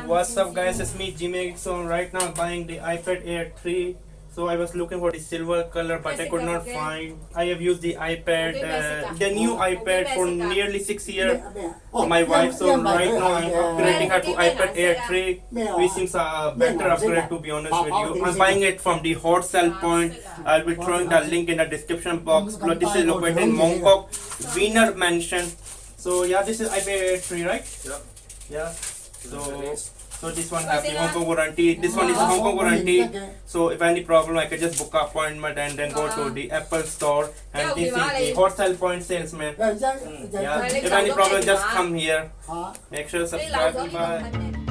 What's up guys, it's me Geek. So right now I'm buying the iPad Air 3. So I was looking for the silver color but I could not find. I have used the iPad, the new iPad for nearly 6 years for my wife. So right now I'm upgrading her to iPad Air 3, which is a better upgrade to be honest with you. I'm buying it from the hot sell point. I'll be throwing the link in the description box. This is located in Mongkok, Wiener Mansion. So yeah, this is iPad Air 3, right? Yeah. So this one has the Hong Kong warranty. This one is Hong Kong warranty. So if any problem, I can just book an appointment and then go to the Apple store. And this is the hot sell point salesman. Yeah. If any problem, just come here. Make sure to subscribe. Bye.